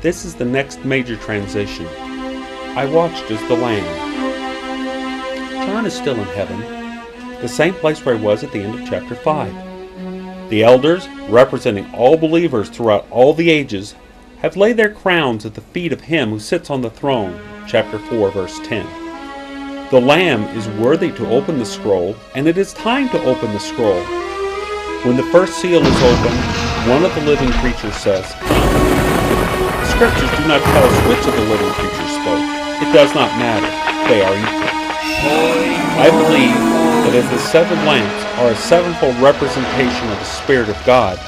This is the next major transition. I watched as the Lamb. John is still in heaven, the same place where he was at the end of chapter 5. The elders, representing all believers throughout all the ages, have laid their crowns at the feet of him who sits on the throne, chapter 4, verse 10. The Lamb is worthy to open the scroll, and it is time to open the scroll. When the first seal is opened, one of the living creatures says, "The scriptures do not tell us which of the living creatures spoke. It does not matter. They are equal." I believe that as the seven lamps are a sevenfold representation of the Spirit of God,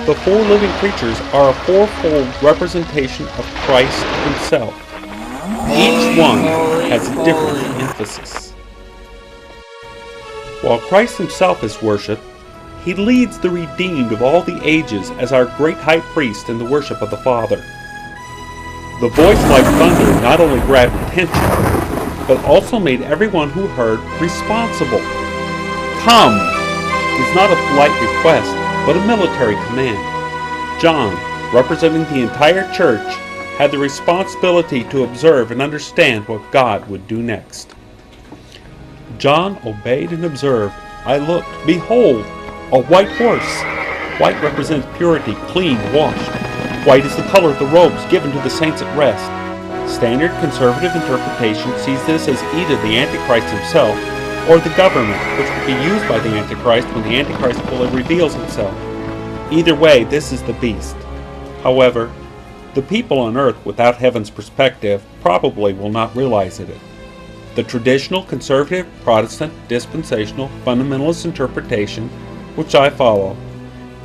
the four living creatures are a fourfold representation of Christ himself. Each one has a different emphasis. While Christ himself is worshipped, he leads the redeemed of all the ages as our great high priest in the worship of the Father. The voice like thunder not only grabbed attention, but also made everyone who heard responsible. "Come" is not a polite request, but a military command. John, representing the entire church, had the responsibility to observe and understand what God would do next. John obeyed and observed. I looked, behold, a white horse. White represents purity, clean, washed. White is the color of the robes given to the saints at rest. Standard conservative interpretation sees this as either the Antichrist himself or the government, which will be used by the Antichrist when the Antichrist fully reveals himself. Either way, this is the beast. However, the people on earth without heaven's perspective probably will not realize it. The traditional conservative, Protestant, dispensational, fundamentalist interpretation, which I follow,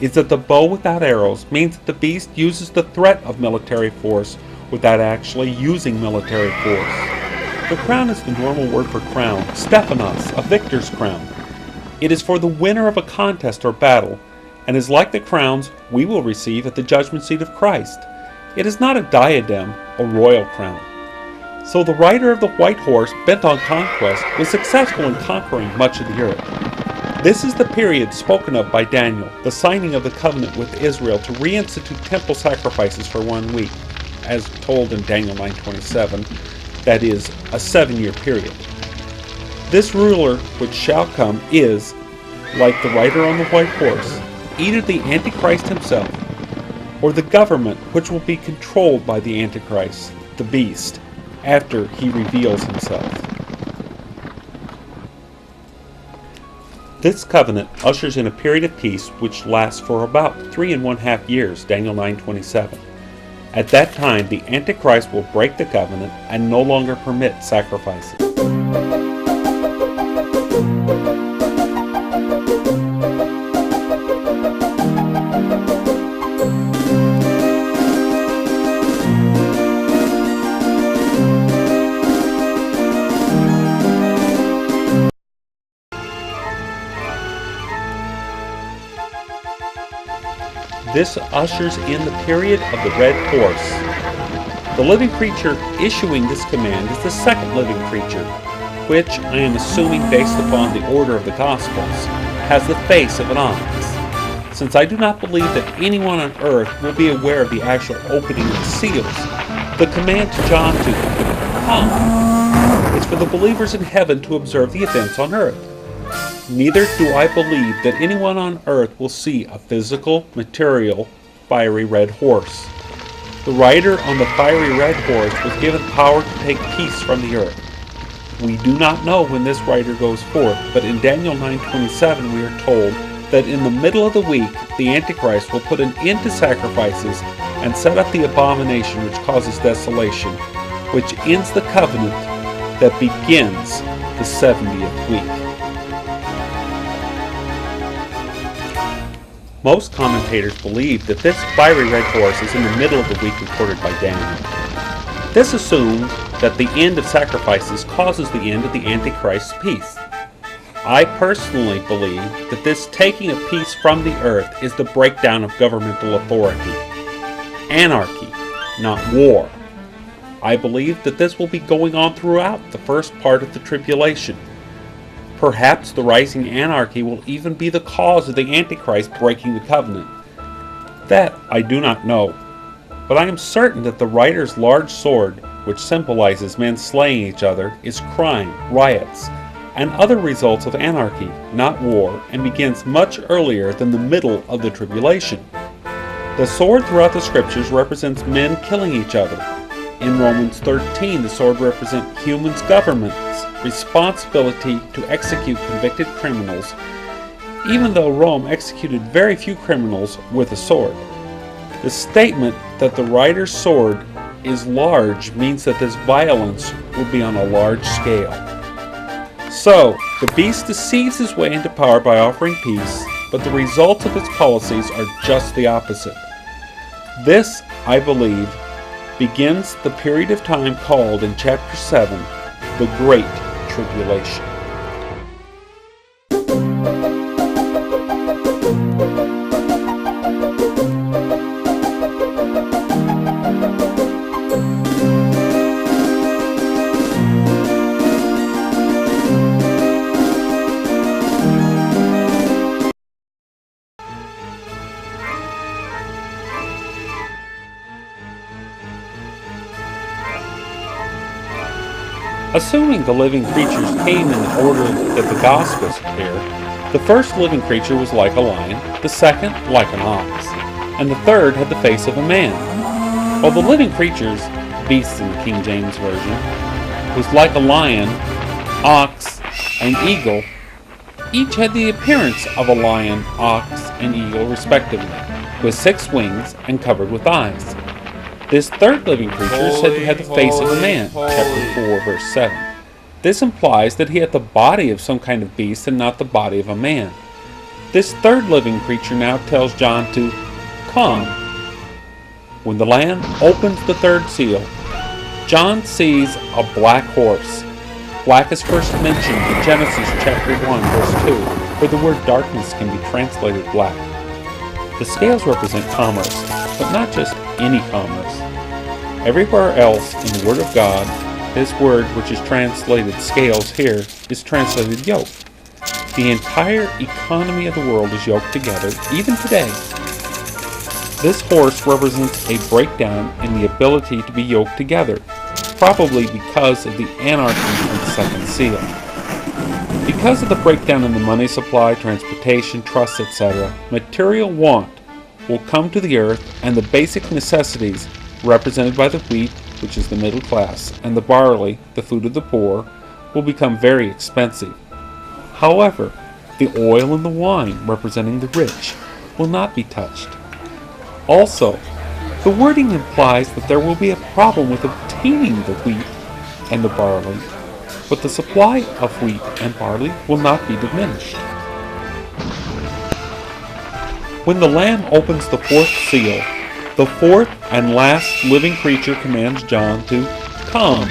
is that the bow without arrows means that the beast uses the threat of military force without actually using military force. The crown is the normal word for crown, Stephanos, a victor's crown. It is for the winner of a contest or battle, and is like the crowns we will receive at the judgment seat of Christ. It is not a diadem, a royal crown. So the rider of the white horse, bent on conquest, was successful in conquering much of the earth. This is the period spoken of by Daniel, the signing of the covenant with Israel to reinstitute temple sacrifices for 1 week, as told in Daniel 9:27, that is, a 7-year period. This ruler which shall come is, like the rider on the white horse, either the Antichrist himself, or the government which will be controlled by the Antichrist, the beast, after he reveals himself. This covenant ushers in a period of peace which lasts for about 3.5 years, Daniel 9:27. At that time, the Antichrist will break the covenant and no longer permit sacrifices. This ushers in the period of the red horse. The living creature issuing this command is the second living creature, which, I am assuming based upon the order of the Gospels, has the face of an ox. Since I do not believe that anyone on earth will be aware of the actual opening of the seals, the command to John to come is for the believers in heaven to observe the events on earth. Neither do I believe that anyone on earth will see a physical, material, fiery red horse. The rider on the fiery red horse was given power to take peace from the earth. We do not know when this rider goes forth, but in Daniel 9:27 we are told that in the middle of the week the Antichrist will put an end to sacrifices and set up the abomination which causes desolation, which ends the covenant that begins the 70th week. Most commentators believe that this fiery red horse is in the middle of the week recorded by Daniel. This assumes that the end of sacrifices causes the end of the Antichrist's peace. I personally believe that this taking of peace from the earth is the breakdown of governmental authority. Anarchy, not war. I believe that this will be going on throughout the first part of the tribulation. Perhaps the rising anarchy will even be the cause of the Antichrist breaking the covenant. That I do not know. but I am certain that the writer's large sword, which symbolizes men slaying each other, is crime, riots, and other results of anarchy, not war, and begins much earlier than the middle of the tribulation. The sword throughout the scriptures represents men killing each other. In Romans 13, the sword represents humans' government's responsibility to execute convicted criminals, even though Rome executed very few criminals with a sword. The statement that the writer's sword is large means that this violence will be on a large scale. So, the beast deceives his way into power by offering peace, but the results of its policies are just the opposite. This, I believe, begins the period of time called in chapter 7, the Great Tribulation. Assuming the living creatures came in the order that the Gospels appear, the first living creature was like a lion, the second like an ox, and the third had the face of a man. While the living creatures, beasts in the King James Version, was like a lion, ox, and eagle, each had the appearance of a lion, ox, and eagle respectively, with 6 wings and covered with eyes. This third living creature is said to have the face of a man, chapter 4, verse 7. This implies that he had the body of some kind of beast and not the body of a man. This third living creature now tells John to come. When the Lamb opens the third seal, John sees a black horse. Black is first mentioned in Genesis chapter 1, verse 2, where the word darkness can be translated black. The scales represent commerce, but not just any commerce. Everywhere else in the Word of God, this word, which is translated scales here, is translated yoke. The entire economy of the world is yoked together, even today. This horse represents a breakdown in the ability to be yoked together, probably because of the anarchy of the second seal. Because of the breakdown in the money supply, transportation, trust, etc., material want will come to the earth, and the basic necessities, represented by the wheat, which is the middle class, and the barley, the food of the poor, will become very expensive. However, the oil and the wine, representing the rich, will not be touched. Also, the wording implies that there will be a problem with obtaining the wheat and the barley, but the supply of wheat and barley will not be diminished. When the Lamb opens the fourth seal, the fourth and last living creature commands John to come.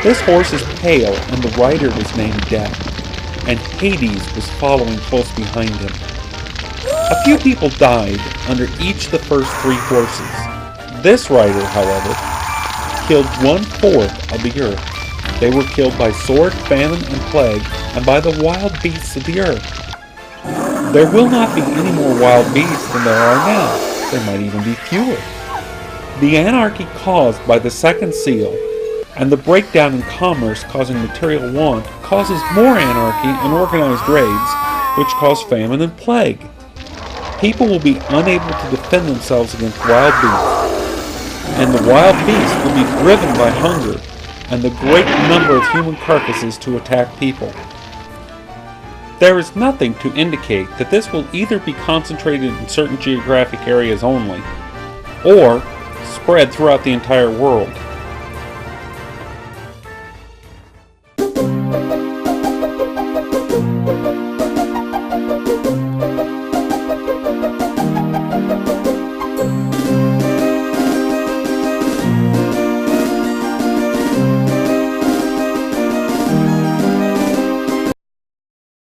This horse is pale, and the rider was named Death, and Hades was following close behind him. A few people died under each of the first 3 horses. This rider, however, killed 1/4 of the earth. They were killed by sword, famine, and plague, and by the wild beasts of the earth. There will not be any more wild beasts than there are now. There might even be fewer. The anarchy caused by the second seal and the breakdown in commerce causing material want causes more anarchy and organized raids, which cause famine and plague. People will be unable to defend themselves against wild beasts, and the wild beasts will be driven by hunger and the great number of human carcasses to attack people. There is nothing to indicate that this will either be concentrated in certain geographic areas only, or spread throughout the entire world.